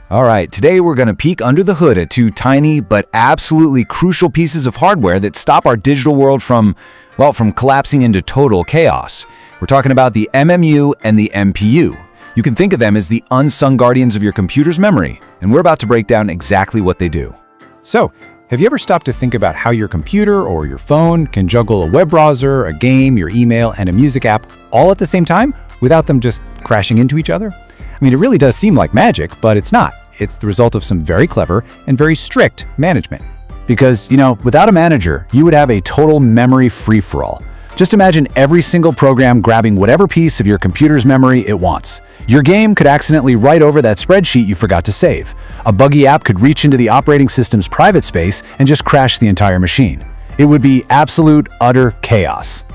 All right, today we're going to peek under the hood at two tiny but absolutely crucial pieces of hardware that stop our digital world from collapsing into total chaos. We're talking about the MMU and the MPU. You can think of them as the unsung guardians of your computer's memory, and we're about to break down exactly what they do. So, have you ever stopped to think about how your computer or your phone can juggle a web browser, a game, your email, and a music app all at the same time without them just crashing into each other? I mean, it really does seem like magic, but it's not. It's the result of some very clever and very strict management. Because, without a manager, you would have a total memory free-for-all. Just imagine every single program grabbing whatever piece of your computer's memory it wants. Your game could accidentally write over that spreadsheet you forgot to save. A buggy app could reach into the operating system's private space and just crash the entire machine. It would be absolute, utter chaos.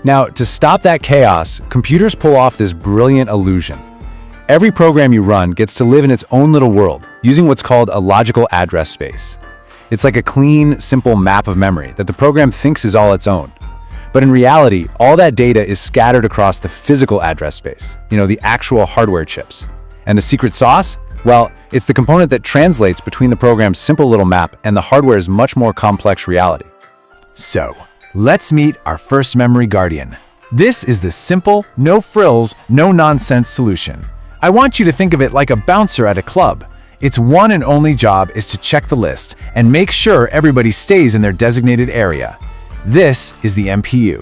Now, to stop that chaos, computers pull off this brilliant illusion. Every program you run gets to live in its own little world, using what's called a logical address space. It's like a clean, simple map of memory that the program thinks is all its own. But in reality, all that data is scattered across the physical address space, the actual hardware chips. And the secret sauce? Well, it's the component that translates between the program's simple little map and the hardware's much more complex reality. So, let's meet our first memory guardian. This is the simple, no-frills, no-nonsense solution. I want you to think of it like a bouncer at a club. Its one and only job is to check the list and make sure everybody stays in their designated area. This is the MPU.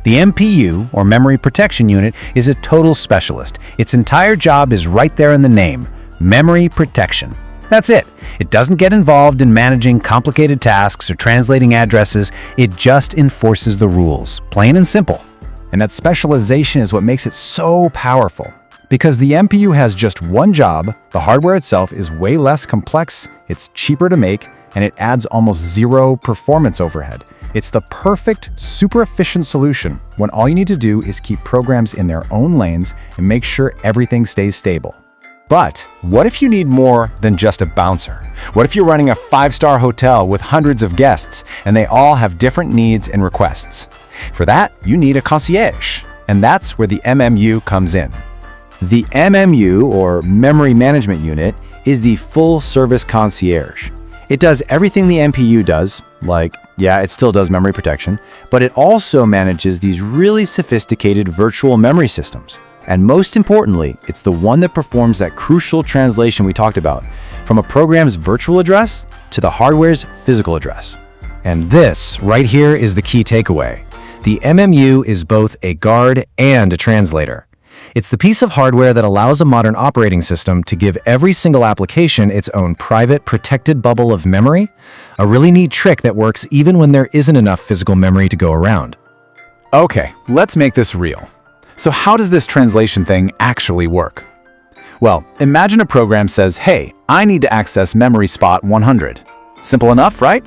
The MPU, or Memory Protection Unit, is a total specialist. Its entire job is right there in the name, memory protection. That's it. It doesn't get involved in managing complicated tasks or translating addresses. It just enforces the rules, plain and simple. And that specialization is what makes it so powerful. Because the MPU has just one job, the hardware itself is way less complex, it's cheaper to make, and it adds almost zero performance overhead. It's the perfect, super efficient solution when all you need to do is keep programs in their own lanes and make sure everything stays stable. But what if you need more than just a bouncer? What if you're running a 5-star hotel with hundreds of guests and they all have different needs and requests? For that, you need a concierge, and that's where the MMU comes in. The MMU, or Memory Management Unit, is the full-service concierge. It does everything the MPU does, it still does memory protection, but it also manages these really sophisticated virtual memory systems. And most importantly, it's the one that performs that crucial translation we talked about, from a program's virtual address to the hardware's physical address. And this right here is the key takeaway. The MMU is both a guard and a translator. It's the piece of hardware that allows a modern operating system to give every single application its own private, protected bubble of memory, a really neat trick that works even when there isn't enough physical memory to go around. Okay, let's make this real. So how does this translation thing actually work? Well, imagine a program says, hey, I need to access memory spot 100. Simple enough, right?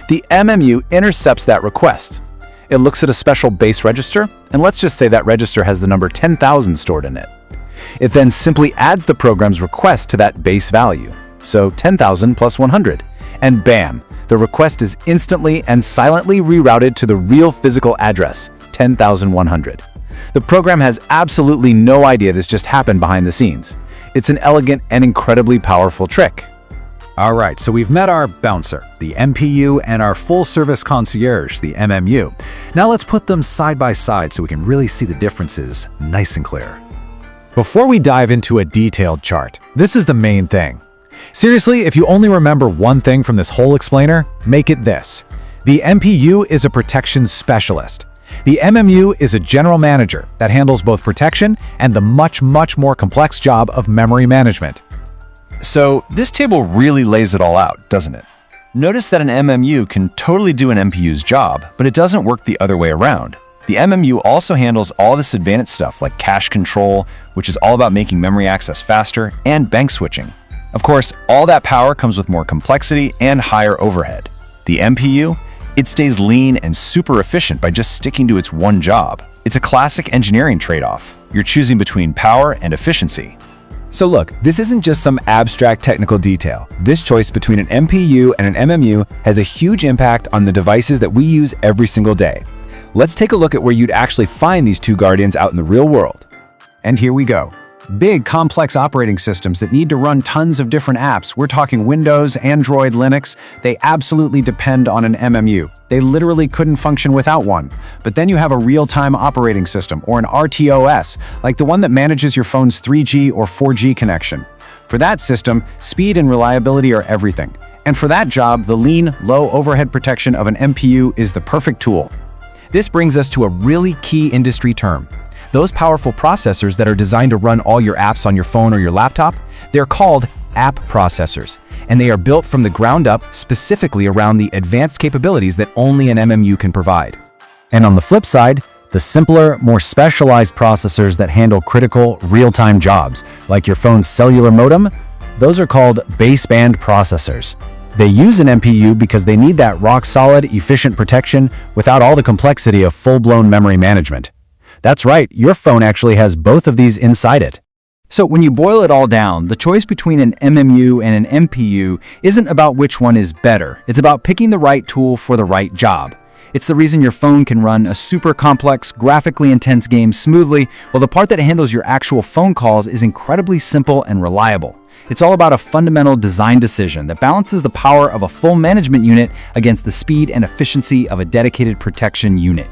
The MMU intercepts that request. It looks at a special base register, and let's just say that register has the number 10,000 stored in it. It then simply adds the program's request to that base value, so 10,000 plus 100, and bam, the request is instantly and silently rerouted to the real physical address, 10,100. The program has absolutely no idea this just happened behind the scenes. It's an elegant and incredibly powerful trick. All right, so we've met our bouncer, the MPU, and our full-service concierge, the MMU. Now let's put them side by side so we can really see the differences nice and clear. Before we dive into a detailed chart, this is the main thing. Seriously, if you only remember one thing from this whole explainer, make it this. The MPU is a protection specialist. The MMU is a general manager that handles both protection and the much more complex job of memory management. So this table really lays it all out, doesn't it? Notice that an MMU can totally do an MPU's job, but it doesn't work the other way around. The MMU also handles all this advanced stuff like cache control, which is all about making memory access faster, and bank switching. Of course, all that power comes with more complexity and higher overhead. The MPU? It stays lean and super efficient by just sticking to its one job. It's a classic engineering trade-off. You're choosing between power and efficiency. So look, this isn't just some abstract technical detail. This choice between an MPU and an MMU has a huge impact on the devices that we use every single day. Let's take a look at where you'd actually find these two guardians out in the real world. And here we go. Big, complex operating systems that need to run tons of different apps. We're talking Windows, Android, Linux. They absolutely depend on an MMU. They literally couldn't function without one. But then you have a real-time operating system, or an RTOS, like the one that manages your phone's 3G or 4G connection. For that system, speed and reliability are everything. And for that job, the lean, low-overhead protection of an MPU is the perfect tool. This brings us to a really key industry term. Those powerful processors that are designed to run all your apps on your phone or your laptop, they're called app processors, and they are built from the ground up specifically around the advanced capabilities that only an MMU can provide. And on the flip side, the simpler, more specialized processors that handle critical, real-time jobs, like your phone's cellular modem, those are called baseband processors. They use an MPU because they need that rock-solid, efficient protection without all the complexity of full-blown memory management. That's right, your phone actually has both of these inside it. So when you boil it all down, the choice between an MMU and an MPU isn't about which one is better. It's about picking the right tool for the right job. It's the reason your phone can run a super complex, graphically intense game smoothly, while the part that handles your actual phone calls is incredibly simple and reliable. It's all about a fundamental design decision that balances the power of a full management unit against the speed and efficiency of a dedicated protection unit.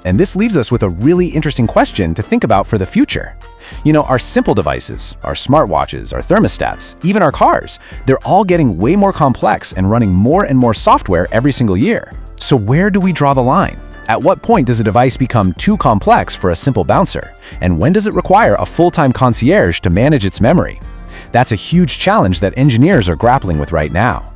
And this leaves us with a really interesting question to think about for the future. You know, our simple devices, our smartwatches, our thermostats, even our cars, they're all getting way more complex and running more and more software every single year. So where do we draw the line? At what point does a device become too complex for a simple bouncer? And when does it require a full-time concierge to manage its memory? That's a huge challenge that engineers are grappling with right now.